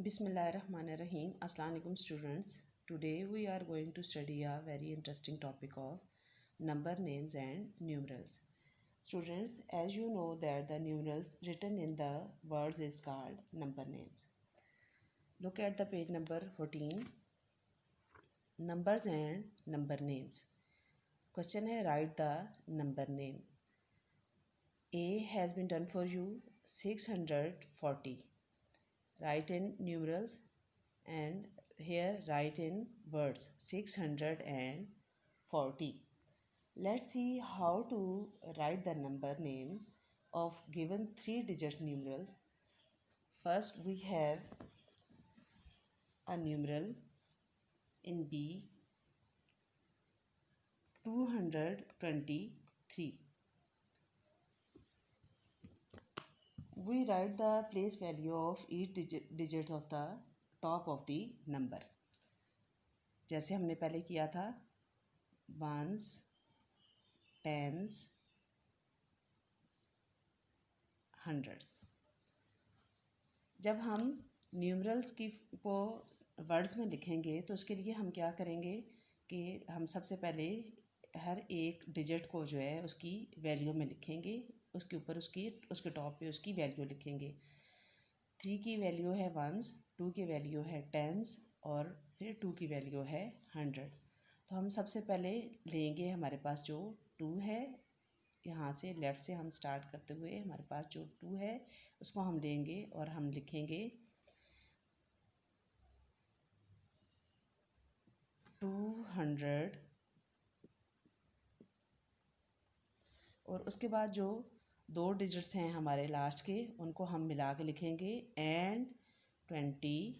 Bismillahirrahmanirrahim. Assalamu alaikum students. Today we are going to study a very interesting topic of number names and numerals. Students, as you know that the numerals written in the words is called number names. Look at the page number 14. Numbers and number names. Question है, write the number name. A has been done for you 640. Write in numerals and here write in words 640. Let's see how to write the number name of given 3-digit numerals. First we have a numeral in B 223. We write the place value of each digit of the top of the number. जैसे हमने पहले किया था once, tense, hundred. जब हम numerals को words में लिखेंगे तो उसके लिए हम क्या करेंगे कि हम सबसे पहले हर एक डिजिट को जो है उसकी वैल्यू में लिखेंगे, उसके ऊपर उसके टॉप पे उसकी वैल्यू लिखेंगे. 3 की वैल्यू है वंस, 2 की वैल्यू है टेंस और फिर 2 की वैल्यू है हंड्रेड. तो हम सबसे पहले लेंगे हमारे पास जो 2 है, यहाँ से लेफ़्ट से हम स्टार्ट करते हुए हमारे पास जो 2 है उसको हम लेंगे और हम लिखेंगे 200 और उसके बाद जो 2 डिजिट्स हैं हमारे लास्ट के उनको हम मिला के लिखेंगे एंड 23.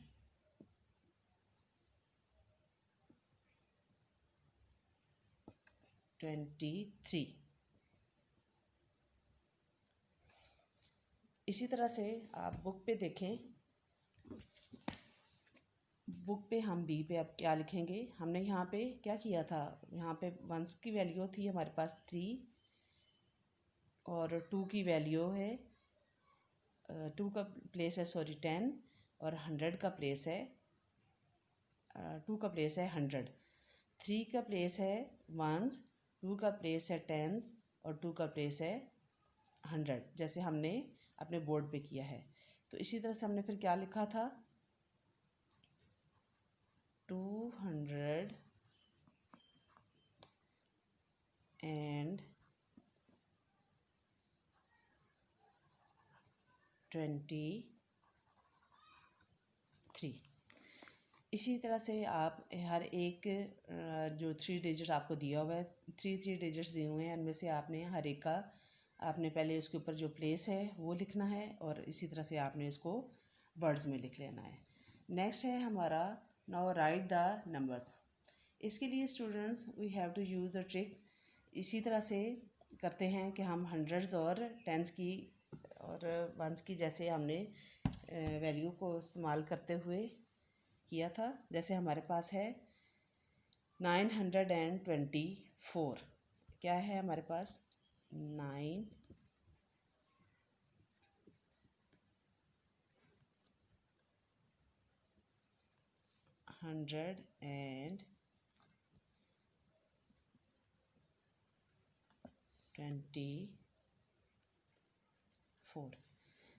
इसी तरह से आप बुक पे देखें. बुक पे हम बी पे अब क्या लिखेंगे. हमने यहाँ पे क्या किया था, यहाँ पे वंस की वैल्यू थी हमारे पास 3 और 2 की वैल्यू है 2 का प्लेस है 10 और 100 का प्लेस है 2 का प्लेस है 100. 3 का प्लेस है वंस, 2 का प्लेस है टेंस और 2 का प्लेस है 100 जैसे हमने अपने बोर्ड पे किया है. तो इसी तरह से हमने फिर क्या लिखा था 200 and 23. इसी तरह से आप हर एक जो 3 डिजिट आपको दिया हुआ है, 3 डिजिट्स दिए हुए हैं, उनमें से आपने हर एक का आपने पहले उसके ऊपर जो प्लेस है वो लिखना है और इसी तरह से आपने इसको वर्ड्स में लिख लेना है. नेक्स्ट है हमारा नाउ राइट द नंबर्स. इसके लिए students we have to use the trick. इसी तरह से करते हैं कि हम हंड्रेड्स और टेंस की और वंस की जैसे हमने वैल्यू को इस्तेमाल करते हुए किया था. जैसे हमारे पास है 924. क्या है हमारे पास 924.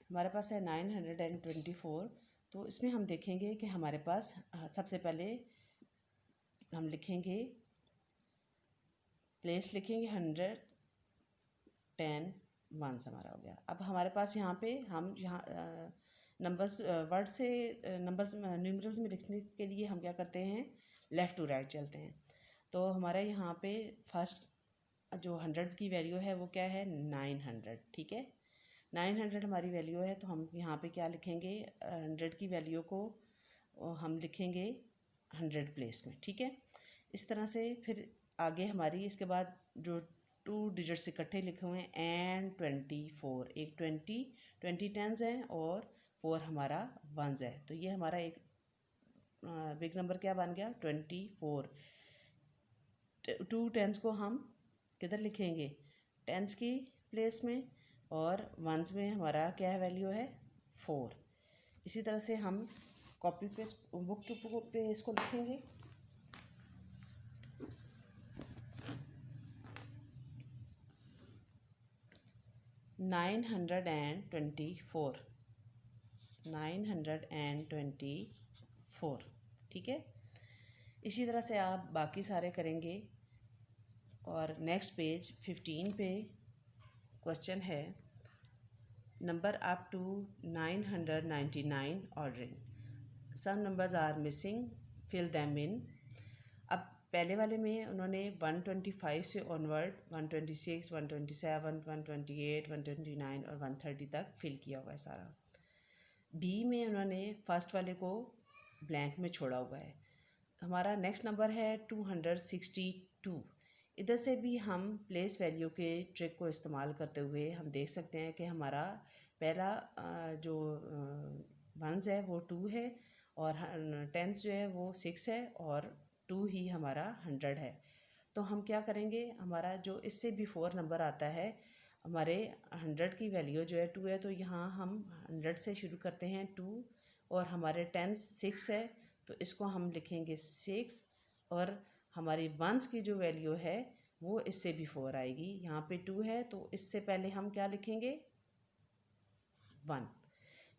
हमारे पास है 924. तो इसमें हम देखेंगे कि हमारे पास सबसे पहले हम लिखेंगे प्लेस लिखेंगे 100 10 वंस हमारा हो गया. अब हमारे पास यहाँ पे हम यहाँ नंबर्स वर्ड से नंबर्स न्यूमरल्स में लिखने के लिए हम क्या करते हैं लेफ़्ट टू राइट चलते हैं. तो हमारे यहाँ पे फर्स्ट जो 100 की वैल्यू है वो क्या है 900. ठीक है, 900 हमारी वैल्यू है. तो हम यहाँ पे क्या लिखेंगे 100 की वैल्यू को हम लिखेंगे 100 प्लेस में. ठीक है, इस तरह से फिर आगे हमारी इसके बाद जो 2 डिजिट्स इकट्ठे लिखे हुए हैं एंड 24. एक 20 टेंस हैं और 4 हमारा वंस है. तो ये हमारा एक बिग नंबर क्या बन गया 24. 2 टेंस को हम किधर लिखेंगे टेंस की प्लेस में और वंस में हमारा क्या वैल्यू है 4. इसी तरह से हम कॉपी पे बुक के पे इसको लिखेंगे। $924, 924, ठीक है। इसी तरह से आप बाकी सारे करेंगे। और नेक्स्ट पेज 15 पे क्वेश्चन है, number up to 999 ordering, some numbers are missing, fill them in. अब पहले वाले में उन्होंने 125 से ऑनवर्ड 126, 127, 128, 129 और 130 तक फिल किया हुआ है सारा। बी में उन्होंने फर्स्ट वाले को ब्लैंक में छोड़ा हुआ है। हमारा नेक्स्ट नंबर है 262। इधर से भी हम प्लेस वैल्यू के ट्रिक को इस्तेमाल करते हुए हम देख सकते हैं कि हमारा पहला जो वंस है वो 2 है, और टेंस जो है वो 6 है, और 2 ही हमारा 100 है। तो हम क्या करेंगे, हमारा जो इससे बिफोर नंबर आता है, हमारे 100 की वैल्यू जो है 2 है, तो यहाँ हम 100 से शुरू करते हैं 2, और हमारे टेंस 6 है तो इसको हम लिखेंगे 6, और हमारी वंस की जो वैल्यू है वो इससे बिफोर आएगी। यहाँ पे 2 है तो इससे पहले हम क्या लिखेंगे 1।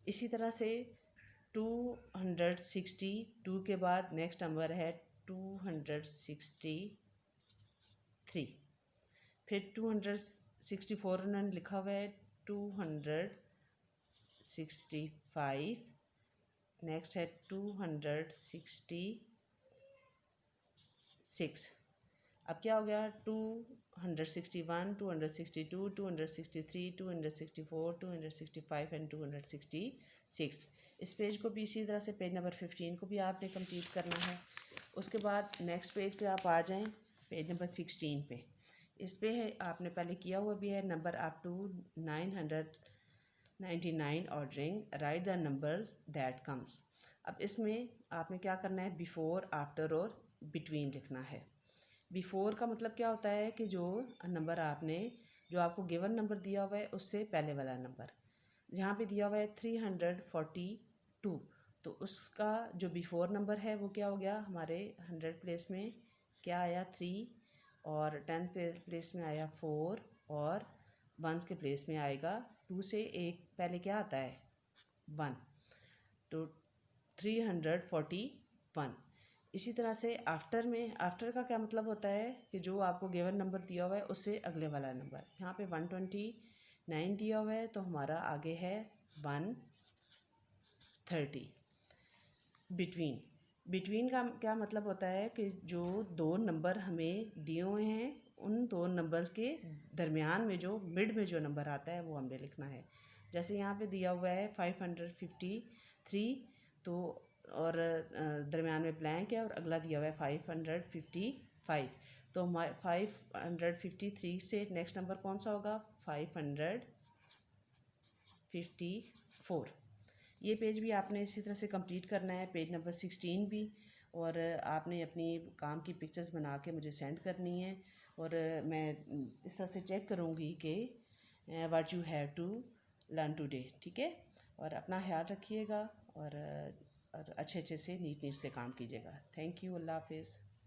इसी तरह से 262 के बाद नेक्स्ट नंबर है 263। फिर 264 उन्होंने लिखा हुआ है 265। नेक्स्ट है 266। अब क्या हो गया 261, 262, 263, 264, 265 एंड 266। इस पेज को भी इसी तरह से पेज नंबर 15 को भी आपने कंप्लीट करना है। उसके बाद नेक्स्ट पेज पे आप आ जाएं, पेज नंबर 16 पे। इस पे है आपने पहले किया हुआ भी है, number up to 999 ordering, right the numbers that comes. अब इसमें आपने क्या करना है, बिफोर, आफ्टर और बिटवीन लिखना है। बिफोर का मतलब क्या होता है कि जो नंबर आपने, जो आपको गिवन नंबर दिया हुआ है उससे पहले वाला नंबर। जहाँ पे दिया हुआ है 342, तो उसका जो बिफोर नंबर है वो क्या हो गया, हमारे 100 प्लेस में क्या आया 3, और 10th प्लेस में आया 4, और 1 के प्लेस में आएगा 2 से एक पहले क्या आता है 1, तो 341। इसी तरह से आफ्टर में, आफ्टर का क्या मतलब होता है कि जो आपको गिवन नंबर दिया हुआ है उससे अगले वाला नंबर। यहाँ पे 129 दिया हुआ है तो हमारा आगे है 130। बिटवीन, बिटवीन का क्या मतलब होता है कि जो दो नंबर हमें दिए हुए हैं उन दो नंबर्स के दरमियान में जो मिड में जो नंबर आता है वो हमने लिखना है। जैसे यहाँ पे दिया हुआ है 553, तो और दरमियान में ब्लैंक है, और अगला दिया हुआ है 555, तो 553 से नेक्स्ट नंबर कौन सा होगा 554। ये पेज भी आपने इसी तरह से कंप्लीट करना है, पेज नंबर 16 भी। और आपने अपनी काम की पिक्चर्स बना के मुझे सेंड करनी है, और मैं इस तरह से चेक करूँगी कि what you have to learn today, ठीक है। और अपना ख्याल रखिएगा, और अच्छे से नीट से काम कीजिएगा। थैंक यू, अल्लाह हाफिज़।